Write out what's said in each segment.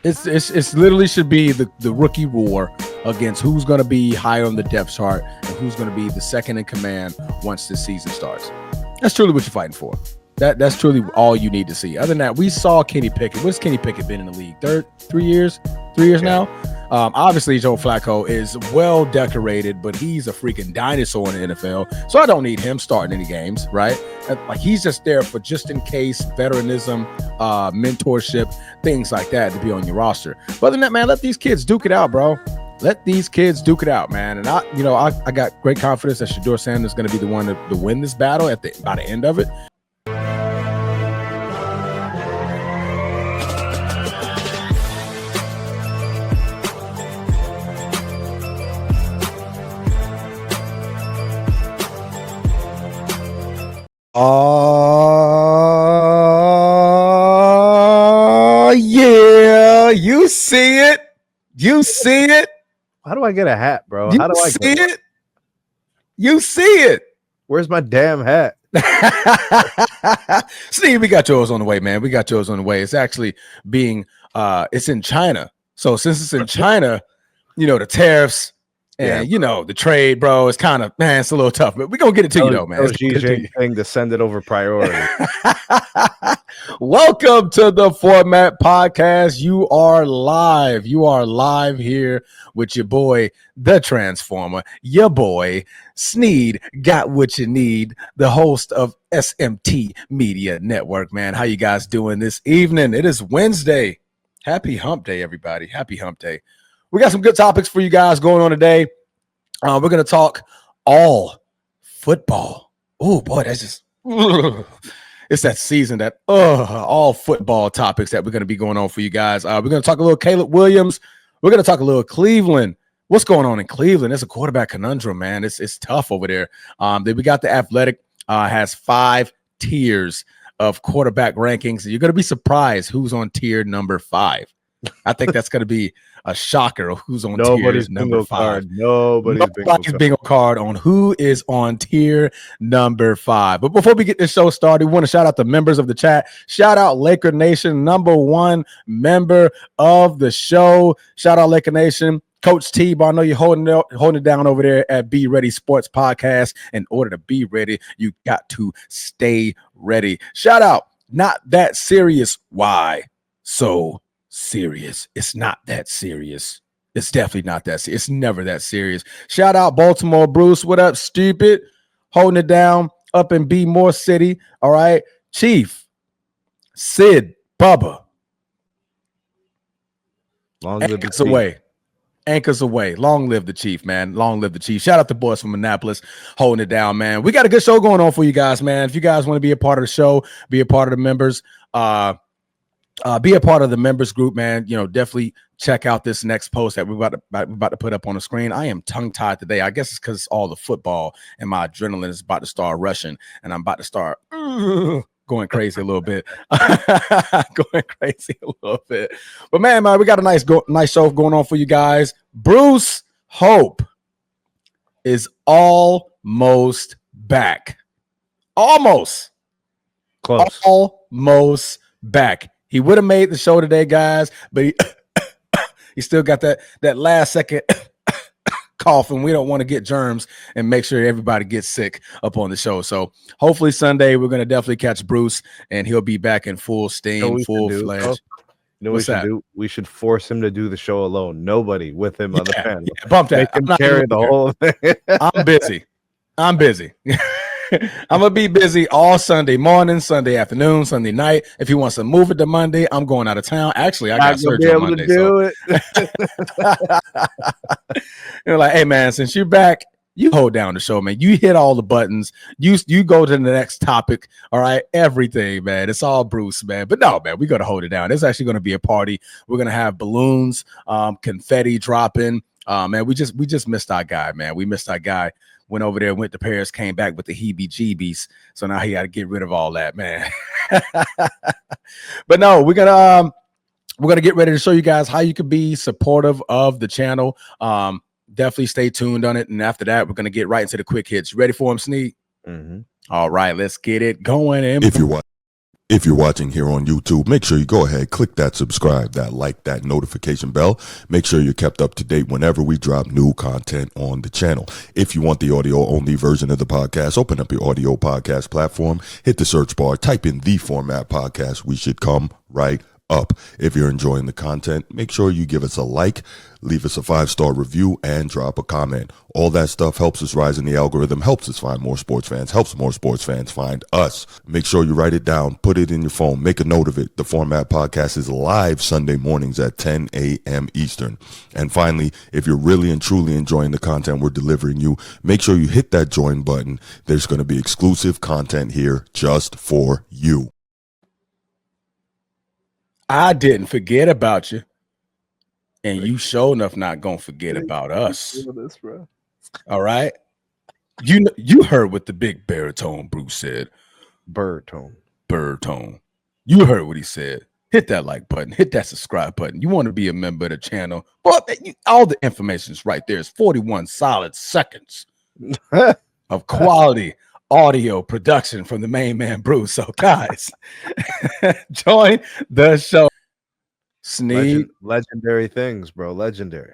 It's literally should be the rookie war against who's going to be higher on the depth chart and who's going to be the second in command once the season starts. That's truly what you're fighting for. That's truly all you need to see. Other than that, we saw Kenny Pickett. What's Kenny Pickett been in the league? 3 years? 3 years now? Obviously, Joe Flacco is well decorated, but he's a freaking dinosaur in the NFL. So I don't need him starting any games, right? Like he's just there for just in case, veteranism, mentorship, things like that to be on your roster. But other than that, man, let these kids duke it out, bro. Let these kids duke it out, man. And I got great confidence that Shedeur Sanders is going to be the one to win this battle by the end of it. Oh, yeah. You see it. You see it. How do I get a hat, bro? You How do I see it? You see it. Where's my damn hat? Steve, we got yours on the way, man. We got yours on the way. It's actually it's in China. So since it's in China, the tariffs and the trade, bro, it's kind of, man, it's a little tough, but we're gonna get it to you though, man. It's Xi Jinping to send it over priority. Welcome to the Format Podcast. You are live. You are live here with your boy, the Transformer, your boy, Sneed, got what you need, the host of SMT Media Network, man. How you guys doing this evening? It is Wednesday. Happy hump day, everybody. Happy hump day. We got some good topics for you guys going on today. We're going to talk all football. Oh, boy, that's just... It's that season that all football topics that we're going to be going on for you guys. We're going to talk a little Caleb Williams. We're going to talk a little Cleveland. What's going on in Cleveland? It's a quarterback conundrum, man. It's tough over there. Then we got the Athletic has 5 tiers of quarterback rankings. You're going to be surprised who's on tier number 5. I think that's going to be a shocker of who's on tier number 5. Nobody's bingo card on who is on tier number 5. But before we get this show started, we want to shout out the members of the chat. Shout out Laker Nation, #1 member of the show. Shout out Laker Nation. Coach T, but I know you're holding it down over there at Be Ready Sports Podcast. In order to be ready, you got to stay ready. Shout out Not That Serious. Why so serious? It's not that serious. It's definitely not that serious. It's never that serious. Shout out Baltimore Bruce. What up, stupid? Holding it down up in B More City. All right. Chief, Sid, Bubba. Long live Anchors away. Anchors away. Long live the Chief, man. Long live the Chief. Shout out the boys from Annapolis holding it down, man. We got a good show going on for you guys, man. If you guys want to be a part of the show, be a part of the members, be a part of the members group, man. Definitely check out this next post that we're about to put up on the screen. I am tongue-tied today. I guess it's because it's all the football and my adrenaline is about to start rushing and I'm about to start going crazy a little bit. But man, we got a nice show going on for you guys. Bruce Hope is almost back. Almost. Close. Almost back. He would have made the show today, guys, but he still got that last second cough, and we don't want to get germs and make sure everybody gets sick up on the show. So hopefully Sunday we're going to definitely catch Bruce, and he'll be back in full steam, full fledged. We should force him to do the show alone. Nobody with him on the panel. Yeah, bump that. Make him carry the whole thing. I'm busy. I'm gonna be busy all Sunday morning, Sunday afternoon, Sunday night. If he wants to move it to Monday, I'm going out of town. Actually, I got surgery on Monday. Like, hey man, since you're back, you hold down the show, man. You hit all the buttons. You go to the next topic. All right, everything, man. It's all Bruce, man. But no, man, we gotta hold it down. It's actually gonna be a party. We're gonna have balloons, confetti dropping. Man, we just missed our guy, man. We missed our guy. Went over there, went to Paris, came back with the heebie-jeebies. So now he got to get rid of all that, man. But no, we're gonna get ready to show you guys how you could be supportive of the channel. Definitely stay tuned on it. And after that, we're gonna get right into the quick hits. You ready for him, Sneak? Mm-hmm. All right, let's get it going. If you want. If you're watching here on YouTube, make sure you go ahead, click that subscribe, that like, that notification bell. Make sure you're kept up to date whenever we drop new content on the channel. If you want the audio only version of the podcast, open up your audio podcast platform, hit the search bar, type in The Format Podcast. We should come right up. If you're enjoying the content, make sure you give us a like, leave us a 5-star review, and drop a comment. All that stuff helps us rise in the algorithm, helps us find more sports fans, helps more sports fans find us. Make sure you write it down, put it in your phone, make a note of it. The Format Podcast is live Sunday mornings at 10 a.m. Eastern. And finally, if you're really and truly enjoying the content we're delivering you, make sure you hit that join button. There's going to be exclusive content here just for you. I didn't forget about you, and you sure enough not gonna forget about us. This, bro. All right, you heard what the big baritone Bruce said. Baritone. You heard what he said. Hit that like button. Hit that subscribe button. You want to be a member of the channel? Well, all the information is right there. It's 41 solid seconds of quality audio production from the main man Bruce. So, guys, join the show. Sneed. Legendary things, bro. Legendary.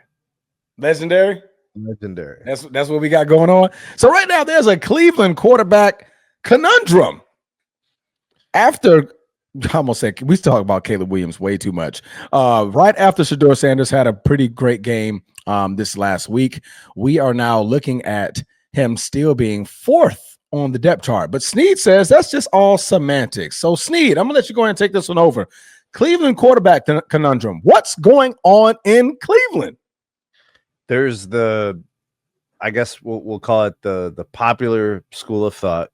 That's what we got going on. So right now, there's a Cleveland quarterback conundrum. After I almost said we talk about Caleb Williams way too much. Right after Shedeur Sanders had a pretty great game this last week, we are now looking at him still being fourth on the depth chart. But Sneed says that's just all semantics. So Sneed, I'm gonna let you go ahead and take this one over. Cleveland quarterback conundrum. What's going on in Cleveland? There's I guess we'll call it the popular school of thought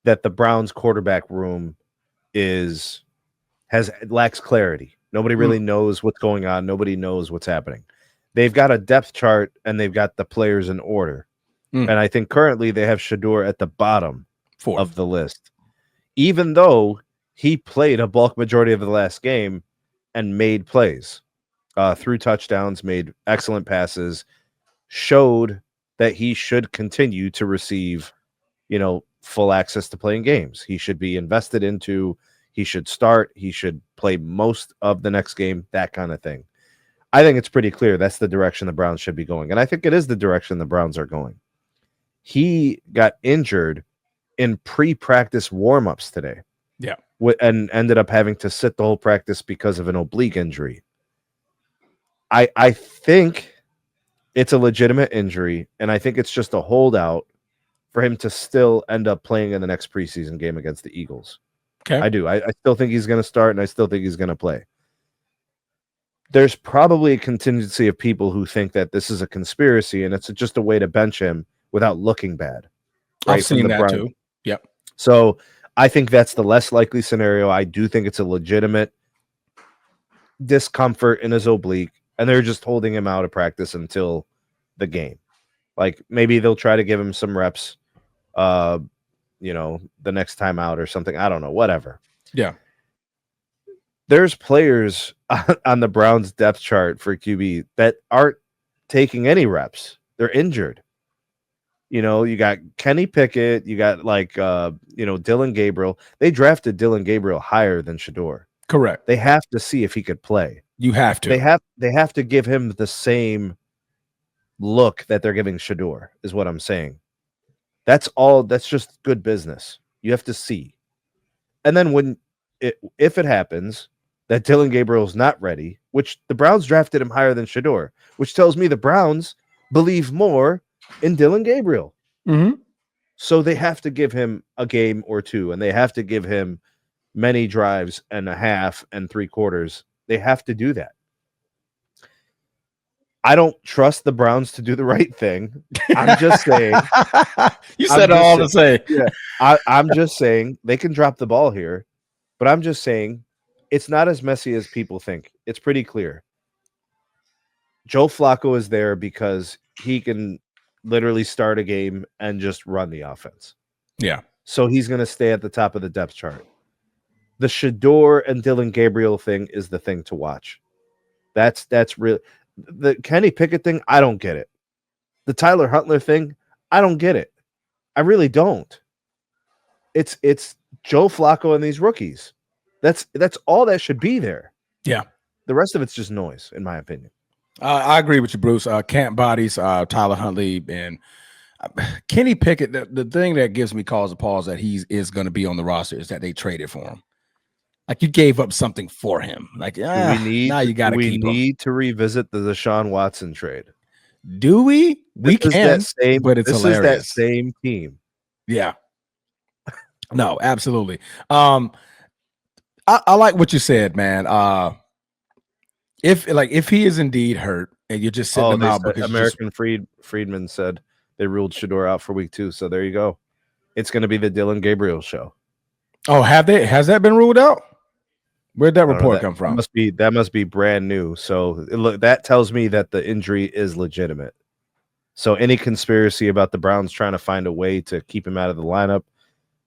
that the Browns quarterback room lacks clarity. Nobody really knows what's going on. Nobody knows what's happening. They've got a depth chart and they've got the players in order. And I think currently they have Shedeur at the bottom of the list, even though he played a bulk majority of the last game and made plays, threw touchdowns, made excellent passes, showed that he should continue to receive, full access to playing games. He should be invested into, he should start, he should play most of the next game, that kind of thing. I think it's pretty clear that's the direction the Browns should be going. And I think it is the direction the Browns are going. He got injured in pre-practice warm-ups today. Yeah. And ended up having to sit the whole practice because of an oblique injury. I think it's a legitimate injury, and I think it's just a holdout for him to still end up playing in the next preseason game against the Eagles. Okay. I do. I still think he's going to start, and I still think he's going to play. There's probably a contingency of people who think that this is a conspiracy, and it's just a way to bench him without looking bad. Right? I've seen that too. Yep. So I think that's the less likely scenario. I do think it's a legitimate discomfort in his oblique, and they're just holding him out of practice until the game. Like maybe they'll try to give him some reps, the next time out or something. I don't know, whatever. Yeah. There's players on the Browns depth chart for QB that aren't taking any reps. They're injured. You got Kenny Pickett, you got Dylan Gabriel. They drafted Dylan Gabriel higher than Shedeur. Correct. They have to see if he could play. You have to. They have to give him the same look that they're giving Shedeur, is what I'm saying. That's all. That's just good business. You have to see. And then if it happens that Dylan Gabriel's not ready, which the Browns drafted him higher than Shedeur, which tells me the Browns believe more in Dylan Gabriel. Mm-hmm. So they have to give him a game or two, and they have to give him many drives and a half and 3/4. They have to do that. I don't trust the Browns to do the right thing. I'm just saying. You said all to say. Yeah, I'm just saying they can drop the ball here, but I'm just saying it's not as messy as people think. It's pretty clear. Joe Flacco is there because he can literally start a game and just run the offense. Yeah. So he's going to stay at the top of the depth chart. The Shedeur and Dylan Gabriel thing is the thing to watch. That's real. The Kenny Pickett thing, I don't get it. The Tyler Huntley thing, I don't get it. I really don't. It's Joe Flacco and these rookies. That's all that should be there. Yeah. The rest of it's just noise, in my opinion. I agree with you, Bruce. Camp Bodies, Tyler Huntley, and Kenny Pickett. The thing that gives me cause to pause that he is going to be on the roster is that they traded for him. Like you gave up something for him. Like now you got to keep him. We need to revisit the Deshaun Watson trade. Do we? We can, but it's hilarious. Is that same team. Yeah. No, absolutely. I like what you said, man. If he is indeed hurt and you're just sitting him out because American Friedman said they ruled Shedeur out for week 2. So there you go. It's going to be the Dylan Gabriel show. Oh, have they? Has that been ruled out? Where'd that report come from? That must be brand new. So that tells me that the injury is legitimate. So any conspiracy about the Browns trying to find a way to keep him out of the lineup,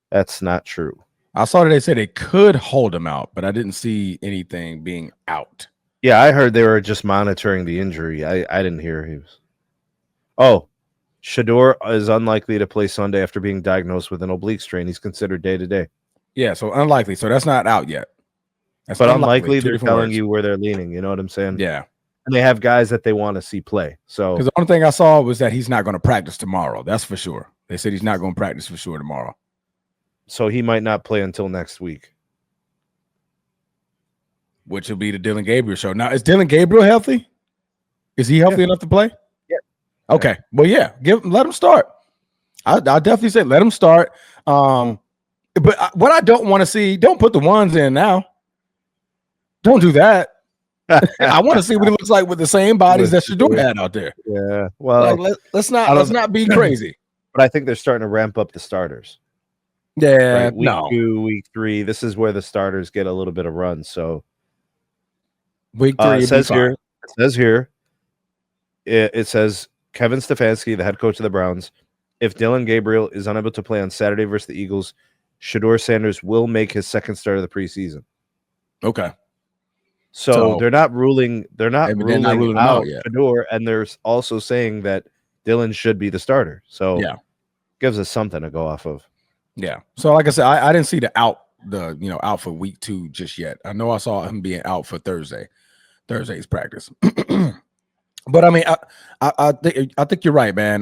that's not true. I saw that they said they could hold him out, but I didn't see anything being out. Yeah, I heard they were just monitoring the injury. I didn't hear he was. Oh, Shedeur is unlikely to play Sunday after being diagnosed with an oblique strain. He's considered day-to-day. Yeah, so unlikely. So that's not out yet. That's but unlikely they're telling you where they're leaning. You know what I'm saying? Yeah. And they have guys that they want to see play. So because the only thing I saw was that he's not going to practice tomorrow. That's for sure. They said he's not going to practice for sure tomorrow. So he might not play until next week. Which will be the Dylan Gabriel show. Now, is Dylan Gabriel healthy? Is he healthy enough to play? Yeah. Okay. Well, yeah. Let him start. I definitely say let him start. But what I don't want to see, don't put the ones in now. Don't do that. I want to see what he looks like with the same bodies that Shedeur had out there. Yeah. Well, let's not be crazy. But I think they're starting to ramp up the starters. Yeah. Right? Week 2, week 3. This is where the starters get a little bit of run. So week 3 it says Kevin Stefanski, the head coach of the Browns. If Dylan Gabriel is unable to play on Saturday versus the Eagles, Shedeur Sanders will make his second start of the preseason. Okay. So they're not ruling out Shedeur, and they're also saying that Dylan should be the starter. So yeah, gives us something to go off of. Yeah. So like I said, I didn't see the out for week 2 just yet. I know I saw him being out for Thursday's practice. But I mean, I think you're right, man.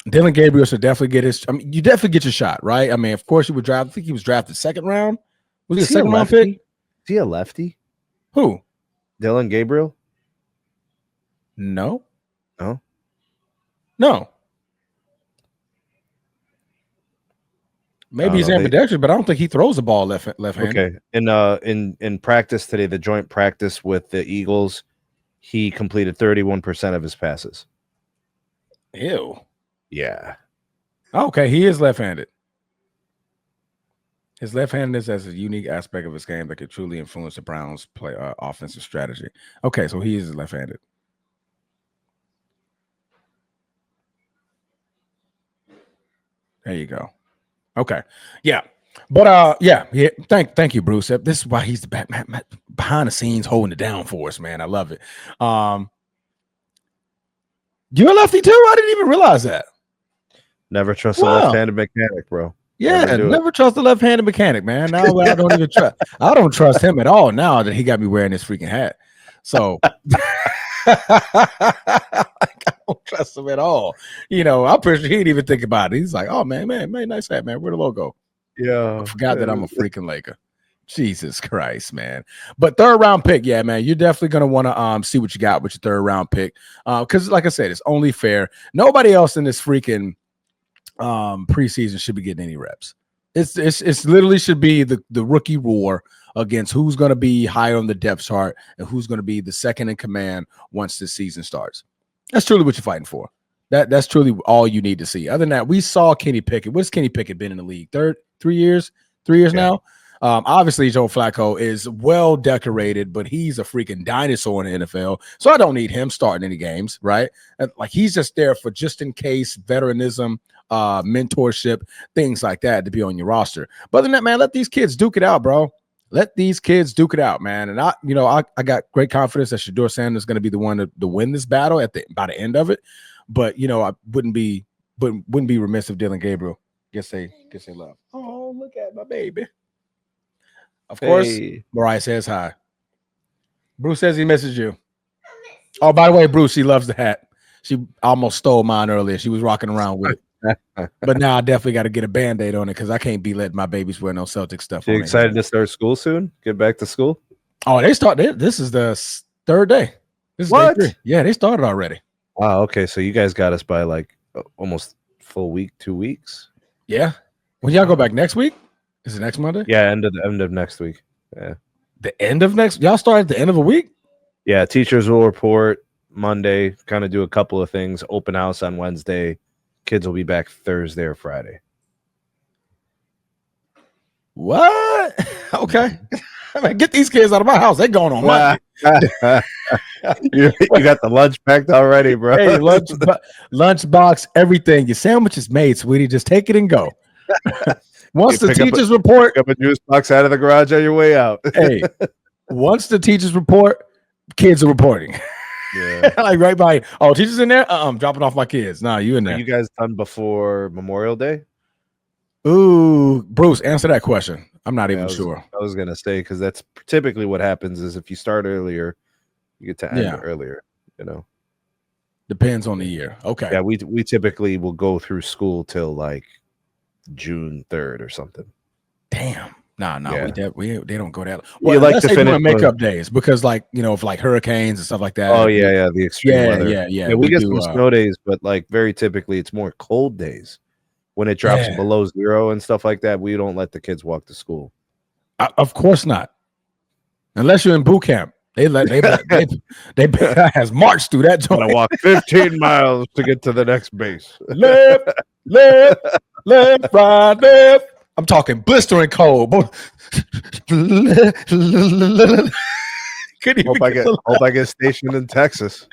Dylan Gabriel should definitely get his. I mean, you definitely get your shot, right? I mean, of course you would draft. I think he was drafted second round. Was he a second round pick? Is he a lefty? Who? Dylan Gabriel? No. Maybe he's ambidextrous, but I don't think he throws the ball left-handed. Okay. In practice today, the joint practice with the Eagles, he completed 31% of his passes. Ew. Yeah. Okay, he is left-handed. His left-handedness as a unique aspect of his game that could truly influence the Browns' play offensive strategy. Okay, so he is left-handed. There you go. Okay, yeah, but yeah. Thank you, Bruce. This is why he's the Batman behind the scenes holding it down for us, man. I love it. You're a lefty too. I didn't even realize that. Never trust a left-handed mechanic, bro. Yeah, never trust a left-handed mechanic, man. Now I don't even trust. I don't trust him at all now that he got me wearing this freaking hat. So I don't trust him at all. I'm pretty sure he didn't even think about it. He's like, "Oh man, nice hat, man. Where the logo?" Yeah, I forgot that I'm a freaking Laker. Jesus Christ, man. But third round pick, yeah, man. You're definitely gonna want to see what you got with your third round pick, because like I said, it's only fair. Nobody else in this freaking preseason should be getting any reps. It's literally should be the rookie war against who's going to be higher on the depth chart and who's going to be the second in command once the season starts. That's truly what you're fighting for. That's truly all you need to see. Other than that, we saw Kenny Pickett. What's Kenny Pickett been in the league? 3 years now. Obviously, Joe Flacco is well decorated, but he's a freaking dinosaur in the NFL. So I don't need him starting any games, right? Like he's just there for just in case veteranism, mentorship, things like that to be on your roster. But other than that, man, let these kids duke it out, bro. Let these kids duke it out, man. And I got great confidence that Shedeur Sanders is going to be the one to win this battle by the end of it. But I wouldn't be remiss if Dylan Gabriel gets a love. Oh, look at my baby. Of course, Mariah says hi. Bruce says he misses you. Oh, by the way, Bruce, she loves the hat. She almost stole mine earlier. She was rocking around with it. But now I definitely got to get a Band-Aid on it because I can't be letting my babies wear no Celtic stuff. You excited to start school soon? Get back to school? Oh, this is the third day. This is what? Day 3. Yeah, they started already. Oh, okay. So you guys got us by like almost full week, 2 weeks. Yeah. When y'all go back next week? Is it next Monday? Yeah, end of next week. Yeah. The end of next? Y'all start at the end of a week? Yeah, teachers will report Monday, kind of do a couple of things. Open house on Wednesday. Kids will be back Thursday or Friday. What? Okay. I mean, get these kids out of my house. They're going on Monday. You got the lunch packed already, bro. Hey, lunch box, everything. Your sandwich is made, sweetie. Just take it and go. Once the teachers report, pick up a juice box out of the garage on your way out. Hey, once the teachers report, kids are reporting. Yeah. Like right by. Oh, teachers in there? I'm dropping off my kids. Nah, you in there. Are you guys done before Memorial Day? Ooh, Bruce, answer that question. I'm not even sure. I was gonna say because that's typically what happens is if you start earlier, you get to end earlier. You know, depends on the year. Okay. Yeah, we typically will go through school till like June 3rd or something. Damn. Nah, yeah. they don't go that. Well, you like to finish makeup days because, like, you know, if like hurricanes and stuff like that. Oh yeah, the extreme weather. Yeah. We get some snow days, but like very typically it's more cold days. When it drops below 0 and stuff like that, we don't let the kids walk to school. Of course not, unless you're in boot camp. They has marched through that joint. I walk 15 miles to get to the next base. left, right, left. I'm talking blistering cold. Hope I get stationed in Texas.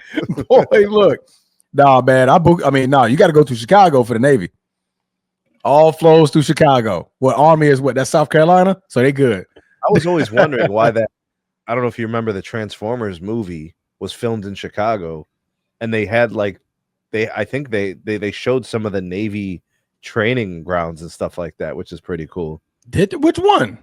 Boy, look, nah, man. You got to go to Chicago for the Navy. All flows through Chicago. What Army is? What, that's South Carolina? So they good. I was always wondering why that. I don't know if you remember the Transformers movie was filmed in Chicago, and they had like I think they showed some of the Navy training grounds and stuff like that, which is pretty cool. Which one?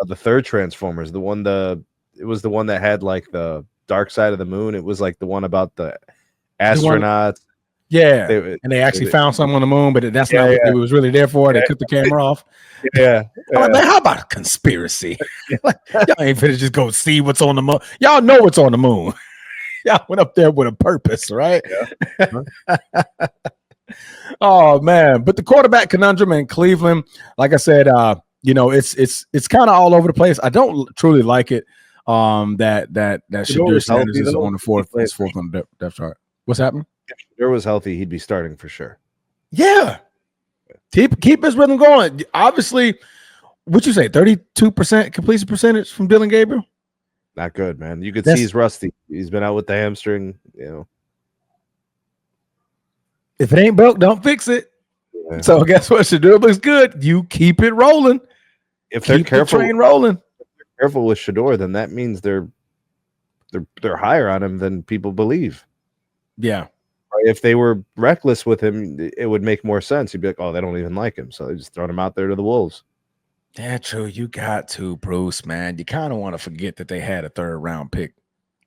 The third Transformers, it was the one that had like the dark side of the moon. It was like the one about the astronauts. Yeah, and they actually found something on the moon, but that's not what it was really there for. They cut the camera off. Yeah. I'm like, man, how about a conspiracy? Like, y'all ain't finna just go see what's on the moon. Y'all know what's on the moon. Y'all went up there with a purpose, right? Yeah. Oh man, but the quarterback conundrum in Cleveland, like I said, it's kind of all over the place. I don't truly like it. That Shedeur Sanders is on the fourth on the depth chart. What's happening? If Shedeur was healthy, he'd be starting for sure. Yeah. Keep his rhythm going. Obviously, what'd you say? 32% completion percentage from Dylan Gabriel? Not good, man. You could see he's rusty. He's been out with the hamstring, If it ain't broke, don't fix it. Yeah. So guess what? Shedeur looks good. You keep it rolling. If they're careful, the train rolling. If they're careful with Shedeur, then that means they're higher on him than people believe. Yeah. If they were reckless with him, it would make more sense. You'd be like, oh, they don't even like him. So they just throw him out there to the Wolves. Yeah, true. You got to, Bruce, man. You kind of want to forget that they had a 3rd round pick.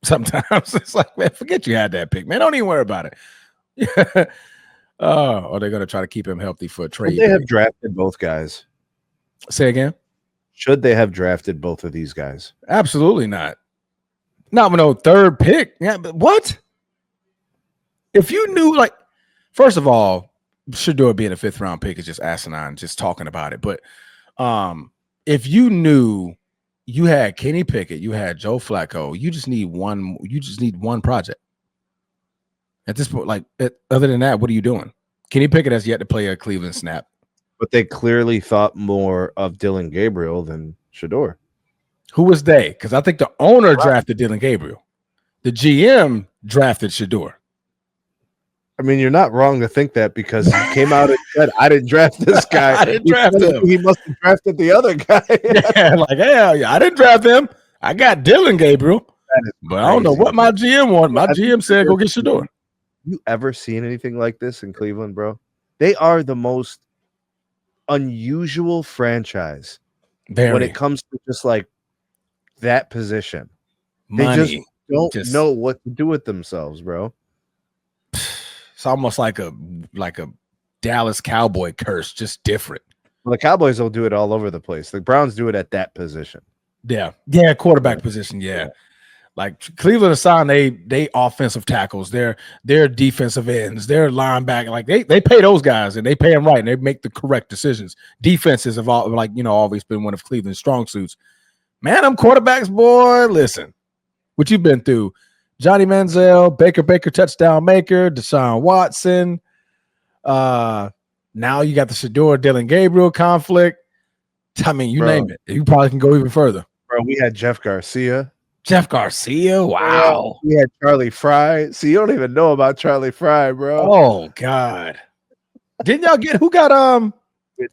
Sometimes it's like, man, forget you had that pick, man. Don't even worry about it. Yeah. Or they're going to try to keep him healthy for a trade. Should they have drafted both guys? Say again? Should they have drafted both of these guys? Absolutely not. Not with no 3rd pick. Yeah, but what? If you knew, like, first of all, Shedeur being a 5th round pick is just asinine, just talking about it. But if you knew you had Kenny Pickett, you had Joe Flacco, you just need one project. At this point, like, other than that, what are you doing? Kenny Pickett has yet to play a Cleveland snap. But they clearly thought more of Dylan Gabriel than Shedeur. Who was they? Because I think the owner drafted Dylan Gabriel. The GM drafted Shedeur. I mean, you're not wrong to think that because he came out and said, I didn't draft this guy. I didn't draft him. He must have drafted the other guy. I didn't draft him. I got Dylan Gabriel. But I don't know what my GM wanted. My GM said, go get Shedeur. You ever seen anything like this in Cleveland, bro? They are the most unusual franchise when it comes to just like that position. Money. They just don't know what to do with themselves, bro. It's almost like a Dallas Cowboy curse, just different. Well, the Cowboys will do it all over the place. The Browns do it at that position. Yeah, quarterback position. Yeah. Like Cleveland aside, they offensive tackles, they're defensive ends, they're linebacker. Like they pay those guys and they pay them right and they make the correct decisions. Defenses have always been one of Cleveland's strong suits. Man, them quarterbacks, boy, listen, what you've been through. Johnny Manziel, Baker touchdown maker, Deshaun Watson. Now you got the Shador Dylan Gabriel conflict. I mean, you name it. You probably can go even further. Bro, we had Jeff Garcia. Wow. We had Charlie Fry. See, you don't even know about Charlie Fry, bro. Oh God. Didn't y'all get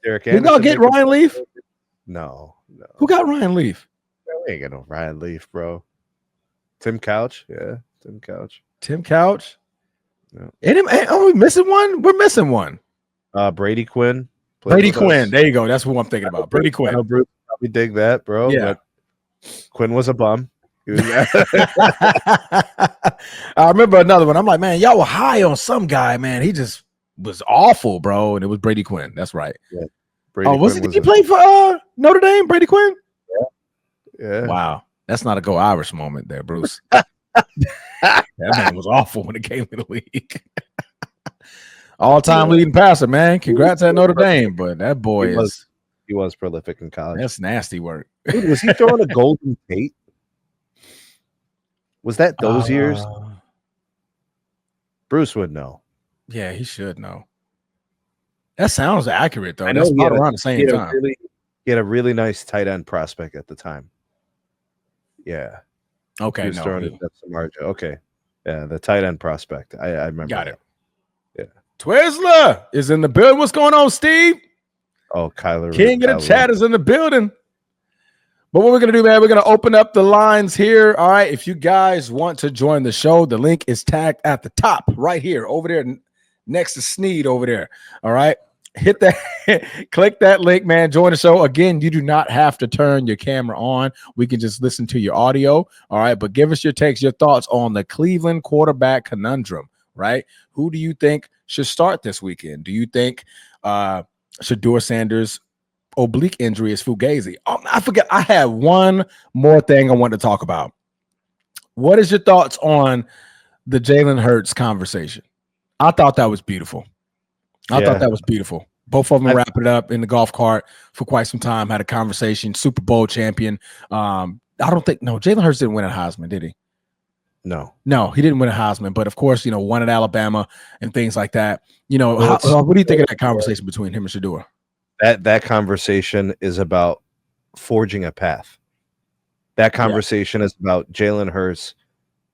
Derek didn't y'all get Ryan Leaf? No. Who got Ryan Leaf? We ain't got no Ryan Leaf, bro. Tim Couch. Yeah, Tim Couch. Yeah. Are we missing one? We're missing one. Brady Quinn. Brady Quinn. There you go. That's who I'm thinking about. Brady Quinn. I know Bruce probably dig that, bro. Yeah. But Quinn was a bum. I remember another one. I'm like, man, y'all were high on some guy, man. He just was awful, bro. And it was Brady Quinn. That's right. Yeah. Did he play for Notre Dame, Brady Quinn? Yeah. Wow. That's not a Go Irish moment there, Bruce. That man was awful when it came to the league. All-time leading passer, man. Congrats at Notre Dame, but that boy he was prolific in college. That's nasty work. Dude, was he throwing a Golden Tate? Was that those years? Bruce would know. Yeah, he should know. That sounds accurate, though. I know That's around the same time. He had a really nice tight end prospect at the time. Yeah. Okay. He was throwing it at Samardzija. Okay. Yeah, the tight end prospect. I remember. Got it. Yeah. Twizzler is in the building. What's going on, Steve? Oh, Kyler. King of the chat is in the building. But what we're going to do, man, we're going to open up the lines here. All right. If you guys want to join the show, the link is tagged at the top right here, over there, next to Sneed over there. All right. Hit that, click that link, man. Join the show. Again, you do not have to turn your camera on. We can just listen to your audio. All right. But give us your takes, your thoughts on the Cleveland quarterback conundrum, right? Who do you think should start this weekend? Do you think Shador Sanders' oblique injury is fugazi? I forget. I had one more thing I wanted to talk about. What is your thoughts on the Jalen Hurts conversation? I thought that was beautiful. I thought that was beautiful. Both of them wrapped it up in the golf cart for quite some time, had a conversation, Super Bowl champion. Jalen Hurts didn't win a Heisman, did he? No, he didn't win a Heisman, but of course, won at Alabama and things like that. What do you think of that conversation between him and Shador? That conversation is about forging a path. That conversation is about Jalen Hurts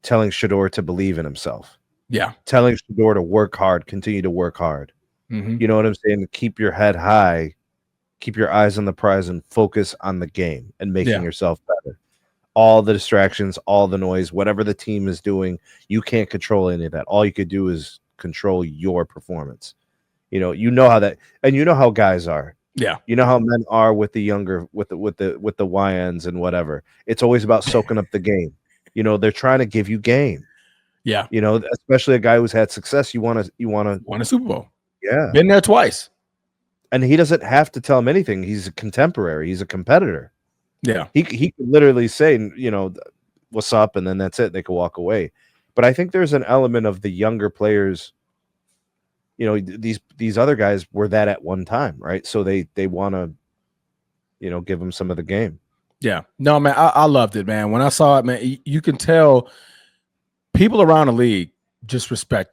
telling Shador to believe in himself. Yeah. Telling Shador to work hard, continue to work hard. Mm-hmm. You know what I'm saying? Keep your head high, keep your eyes on the prize, and focus on the game and making yourself better. All the distractions, all the noise, whatever the team is doing, you can't control any of that. All you could do is control your performance. You know how that, and you know how guys are. Yeah. You know how men are with the younger, with the YNs and whatever. It's always about soaking up the game. They're trying to give you game. Yeah. Especially a guy who's had success. You want won a Super Bowl. Yeah. Been there twice. And he doesn't have to tell him anything. He's a contemporary. He's a competitor. Yeah. He could literally say, what's up, and then that's it. They could walk away. But I think there's an element of the younger players. These other guys were that at one time, right? So they want to, give them some of the game. Yeah. No, man, I loved it, man. When I saw it, man, you can tell people around the league just respect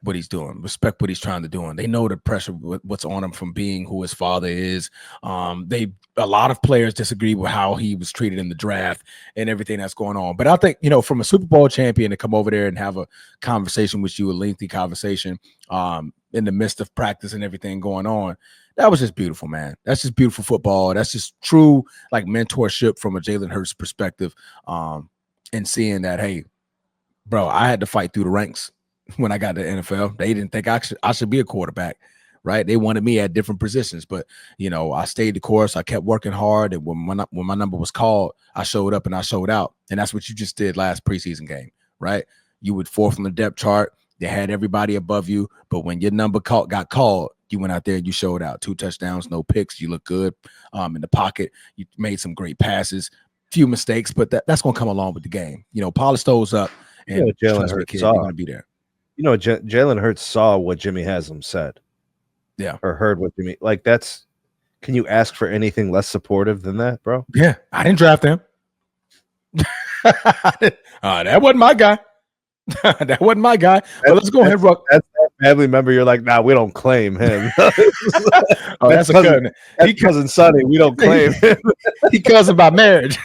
what he's doing, respect what he's trying to do. And they know the pressure, what's on him from being who his father is. A lot of players disagree with how he was treated in the draft and everything that's going on. But I think, from a Super Bowl champion to come over there and have a conversation with you, a lengthy conversation in the midst of practice and everything going on, that was just beautiful, man. That's just beautiful football. That's just true, like, mentorship from a Jalen Hurts perspective, and seeing that, hey, bro, I had to fight through the ranks when I got to the NFL. They didn't think I should be a quarterback, right? They wanted me at different positions, but I stayed the course. I kept working hard, and when my number was called, I showed up and I showed out. And that's what you just did last preseason game, right? You would fourth on the depth chart. They had everybody above you, but when your number got called, you went out there and you showed out. 2 touchdowns, no picks. You look good in the pocket. You made some great passes, few mistakes, but that's going to come along with the game. Polish those up, and Jalen trust me, Hurts kid, you're going to be there. Jalen Hurts saw what Jimmy Haslam said. Yeah. Or heard what Jimmy, can you ask for anything less supportive than that, bro? Yeah. I didn't draft him. That wasn't my guy. That wasn't my guy. But let's go ahead, Rook. That's that family member. You're like, nah, we don't claim him. That's a cousin. He cousin Sonny. We don't claim him. He cousin by marriage.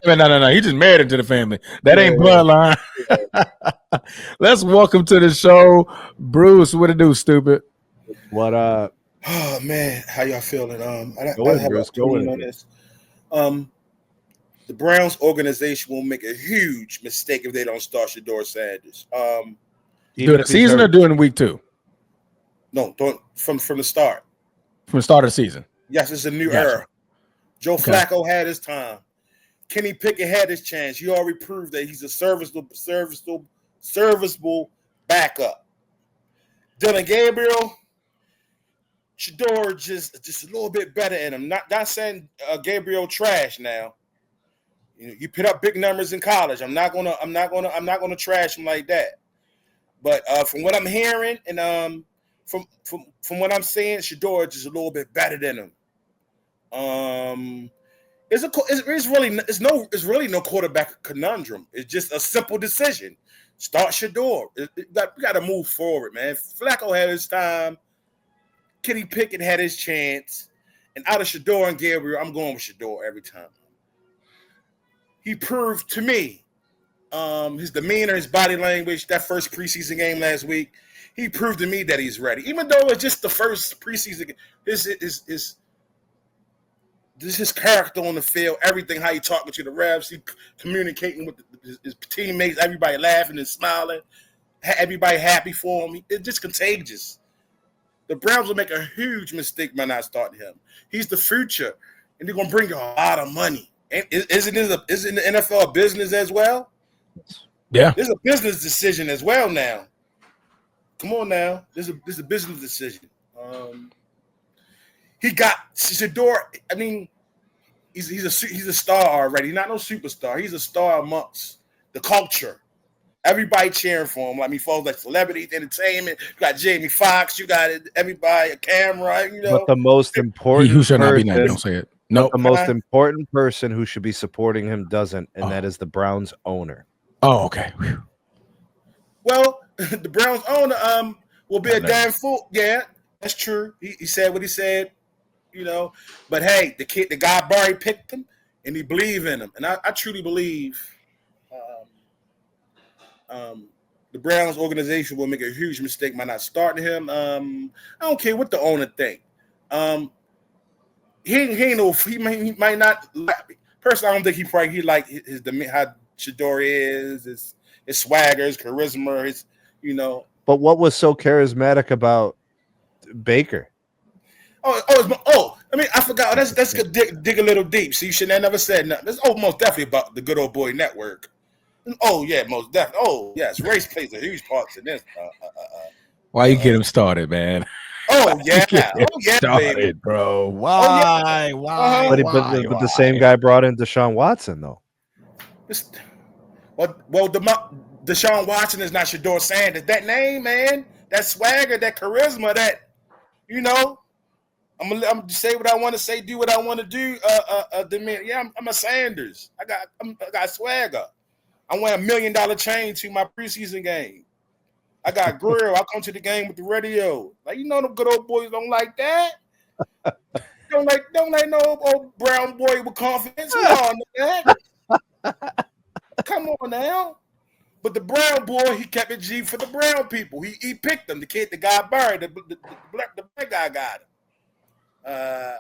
No. He just married into the family. That ain't bloodline. Let's welcome to the show, Bruce. What it do, stupid? What up? Oh man, how y'all feeling? I have Bruce, a opinion on this. The Browns organization will make a huge mistake if they don't start Shedeur Sanders. During the season or during week 2? No, from the start. From the start of the season. Yes, it's a new era. Joe Flacco had his time. Kenny Pickett had his chance. He already proved that he's a serviceable backup. Dylan Gabriel, Shedeur just a little bit better in him. Not saying Gabriel trash now. You put up big numbers in college. I'm not gonna trash him like that. But from what I'm hearing and from what I'm seeing, Shedeur is just a little bit better than him. It's really no quarterback conundrum. It's just a simple decision. Start Shedeur. We got to move forward, man. Flacco had his time. Kenny Pickett had his chance. And out of Shedeur and Gabriel, I'm going with Shedeur every time. He proved to me his demeanor, his body language, that first preseason game last week, he proved to me that he's ready. Even though it's just the first preseason game, his character on the field, everything, how he talking to the refs, he communicating with his teammates, everybody laughing and smiling, everybody happy for him. It's just contagious. The Browns will make a huge mistake by not starting him. He's the future, and they're going to bring you a lot of money. And isn't the NFL a business as well? Yeah. There's a business decision as well now. Come on now. There's a business decision. He got Shedeur. I mean, he's a star already. Not no superstar. He's a star amongst the culture. Everybody cheering for him. Folks like celebrities, entertainment. You got Jamie Foxx. You got everybody, a camera. But the most important who should not be named. Don't say it. No. The most important person who should be supporting him doesn't, and that is the Browns owner. Oh, okay. Whew. Well, the Browns owner will be a damn fool. Yeah, that's true. He said what he said. But hey, the guy Barry picked him, and he believed in him, and I truly believe the Browns organization will make a huge mistake by not starting him. I don't care what the owner think. He might not. Personally, I don't think he like his how Shedeur is, his swagger, his charisma, his. But what was so charismatic about Baker? I mean, I forgot. That's good. Dig a little deep. See, you should have never said nothing. It's most definitely about the Good Old Boy Network. Oh yeah, most definitely. Oh yes, race plays a huge part in this. Why you get him started, man? Oh yeah, started, baby, bro. Why? Why? But the same guy brought in Deshaun Watson though. Deshaun Watson is not Shedeur Sanders. That name, man, that swagger, that charisma, that I'm gonna say what I want to say, do what I want to do. I'm a Sanders. I got swagger. I went $1 million chain to my preseason game. I got grill. I come to the game with the radio. The good old boys don't like that. don't like no old brown boy with confidence. We all know that. Come on now. But the brown boy, he kept it G for the brown people. He picked them. The guy buried the black guy got him.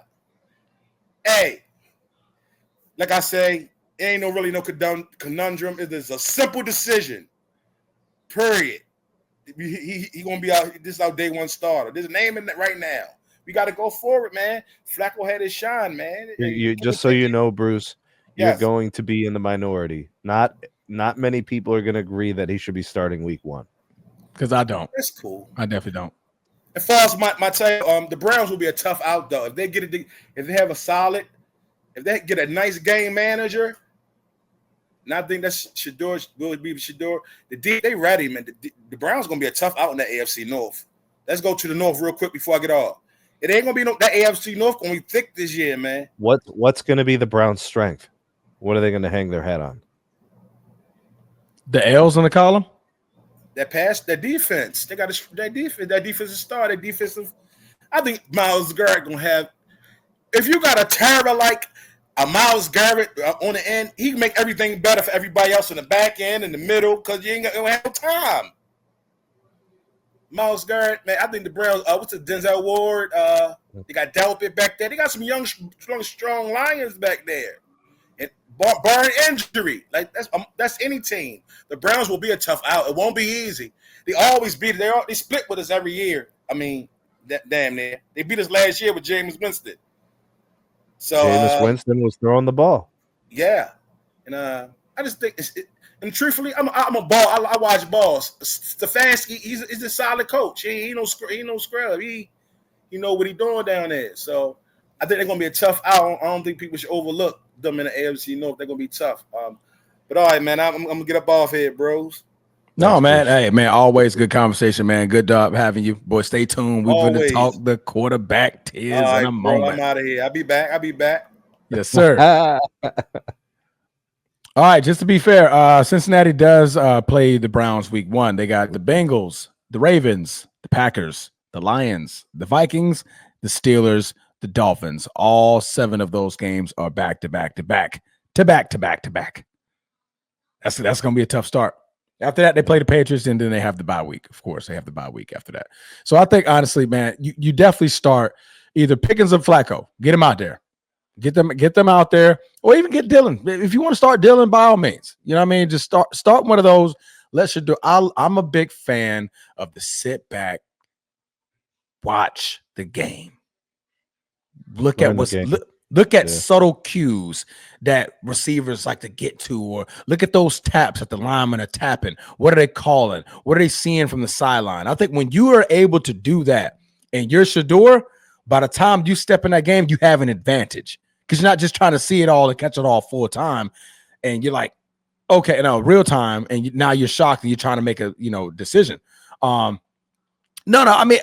Hey, like I say, it ain't no conundrum. It is a simple decision. Period. he gonna be out. This is our day one starter. There's a name in that right now. We got to go forward, man. Flacco had his shine, man. You just so you know, Bruce, you're going to be in the minority. Not many people are going to agree that he should be starting week 1. Because I don't. That's cool. I definitely don't. As far as my tell, the Browns will be a tough out though. If they get it, if they have a solid, if they get a nice game manager, and I think that's Shador will be Shador. They ready, man. The Browns gonna be a tough out in the AFC North. Let's go to the North real quick before I get off. It ain't gonna be that AFC North gonna be thick this year, man. What's gonna be the Browns' strength? What are they gonna hang their hat on? The L's in the column. That defense. They got that defense. That defensive star. That defensive. I think Myles Garrett gonna have. If you got a terror like a Myles Garrett on the end, he can make everything better for everybody else in the back end, in the middle, because you ain't gonna have no time. Myles Garrett, man, I think the Browns. What's the Denzel Ward? They got Delpit back there. They got some young, strong Lions back there. And barring injury, like that's any team. The Browns will be a tough out. It won't be easy. They always beat it. They split with us every year. I mean, damn near. They beat us last year with Jameis Winston. So Jameis Winston was throwing the ball. Yeah, and I just think and truthfully, I'm a ball. I watch balls. Stefanski, he's a solid coach. He no scrub. He know what he's doing down there. So I think they're gonna be a tough out. I don't think people should overlook them in the AFC North. They're gonna be tough. But all right, man, I'm gonna get up off here, bros. No, man. Hey, man, always good conversation, man. Good job having you. Boy, stay tuned. We're going to talk the quarterback tiers in a moment. I'm out of here. I'll be back. Yes, sir. All right, just to be fair, Cincinnati does play the Browns week 1. They got the Bengals, the Ravens, the Packers, the Lions, the Vikings, the Steelers, the Dolphins. All 7 of those games are back to back. That's going to be a tough start. After that, they play the Patriots, and then they have the bye week. Of course, they have the bye week after that. So I think, honestly, man, you definitely start either Pickens or Flacco. Get them out there. Get them out there, or even get Dylan. If you want to start Dylan, by all means. You know what I mean? Just start one of those. Let's do. I'm a big fan of the sit back, watch the game. Look at what's look at subtle cues that receivers like to get to, or look at those taps that the linemen are tapping. What are they calling? What are they seeing from the sideline? I think when you are able to do that and you're Shador, by the time you step in that game, you have an advantage because you're not just trying to see it all and catch it all full time. And you're like, okay, no, real time. And now you're shocked and you're trying to make a decision. I mean,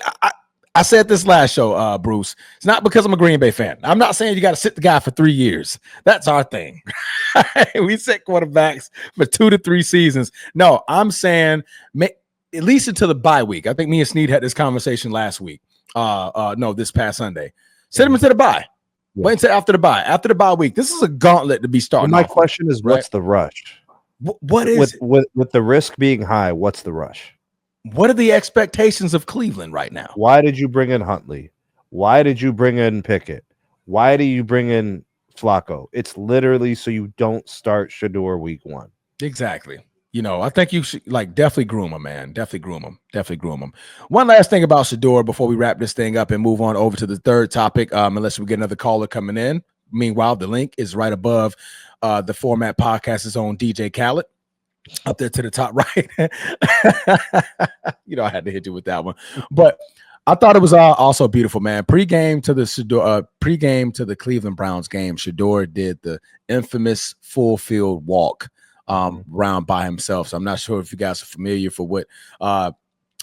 I said this last show, Bruce. It's not because I'm a Green Bay fan. I'm not saying you got to sit the guy for 3 years. That's our thing. We sit quarterbacks for 2 to 3 seasons. No, I'm saying at least until the bye week. I think me and Sneed had this conversation last week. This past Sunday. Sit him into the bye. Yeah. Wait until after the bye. After the bye week. This is a gauntlet to be starting. My question is, what's the rush? What is with the risk being high? What's the rush? What are the expectations of Cleveland right now? Why did you bring in Huntley? Why did you bring in Pickett? Why do you bring in Flacco? It's literally so you don't start Shador week 1. Exactly. I think you should definitely groom him, man. Definitely groom him. One last thing about Shador before we wrap this thing up and move on over to the third topic, unless we get another caller coming in. Meanwhile, the link is right above the Format Podcast's own DJ Khaled. Up there to the top right. I had to hit you with that one. But I thought it was also beautiful, man. Pre-game to the Cleveland Browns game, Shador did the infamous full field walk round by himself. So I'm not sure if you guys are familiar for what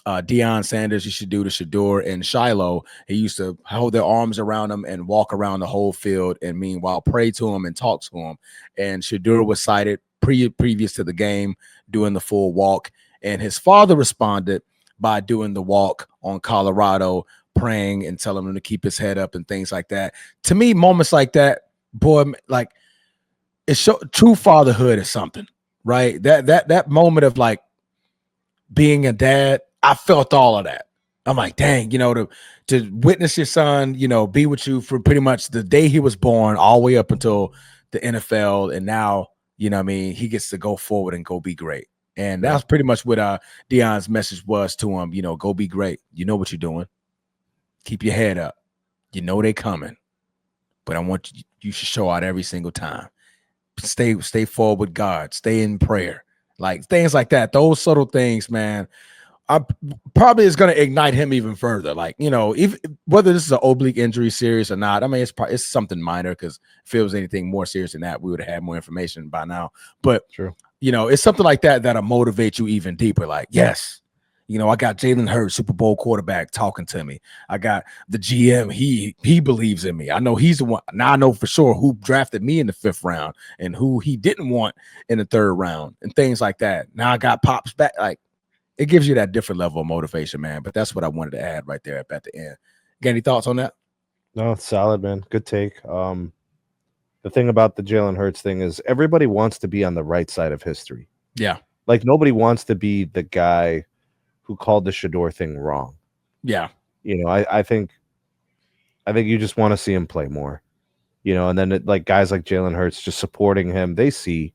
Deion Sanders used to do to Shador and Shiloh. He used to hold their arms around him and walk around the whole field and meanwhile pray to him and talk to him. And Shador was cited previous to the game doing the full walk, and his father responded by doing the walk on Colorado, praying and telling him to keep his head up and things like that. To me, moments like that, boy, it's true fatherhood is something, right? That moment of being a dad, I felt all of that. I'm like, dang, to witness your son, be with you for pretty much the day he was born all the way up until the NFL, and now. You know what I mean? He gets to go forward and go be great. And that's pretty much what Deion's message was to him. You know, go be great. You know what you're doing. Keep your head up. You know they coming. But I want you should show out every single time. Stay forward with God. Stay in prayer. Like things like that. Those subtle things, man, probably is going to ignite him even further. Like, you know, if whether this is an oblique injury serious or not, I mean, it's something minor, because if it was anything more serious than that, we would have had more information by now. But true. You know, it's something like that that'll motivate you even deeper. Like, yes, you know, I got Jalen Hurts, Super Bowl quarterback, talking to me. I got the GM. He believes in me. I know he's the one. Now I know for sure who drafted me in the 5th round and who he didn't want in the 3rd round and things like that. Now I got Pops back. Like, it gives you that different level of motivation, man. But that's what I wanted to add right there at the end. Got any thoughts on that? No, it's solid, man. Good take. The thing about the Jalen Hurts thing is everybody wants to be on the right side of history. Yeah. Like, nobody wants to be the guy who called the Shador thing wrong. Yeah. You know, I think you just want to see him play more. You know, and then like guys like Jalen Hurts just supporting him. They see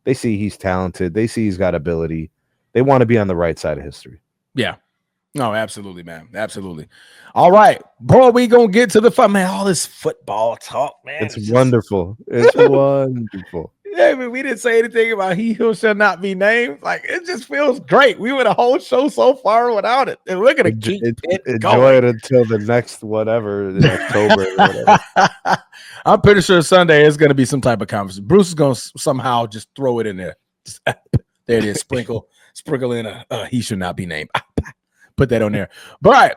he's talented. They see he's got ability. They want to be on the right side of history. Yeah. No, absolutely, man. Absolutely. All right, boy, we gonna get to the fun, man. All this football talk, man. It's wonderful. It's wonderful. Yeah, I mean, we didn't say anything about he who shall not be named. Like, it just feels great. We went a whole show so far without it, and we're gonna keep it enjoy going. it until the next whatever in October. Or whatever. I'm pretty sure Sunday is gonna be some type of conversation. Bruce is gonna somehow just throw it in there. There it is. Sprinkle in a he should not be named. Put that on there. But all right,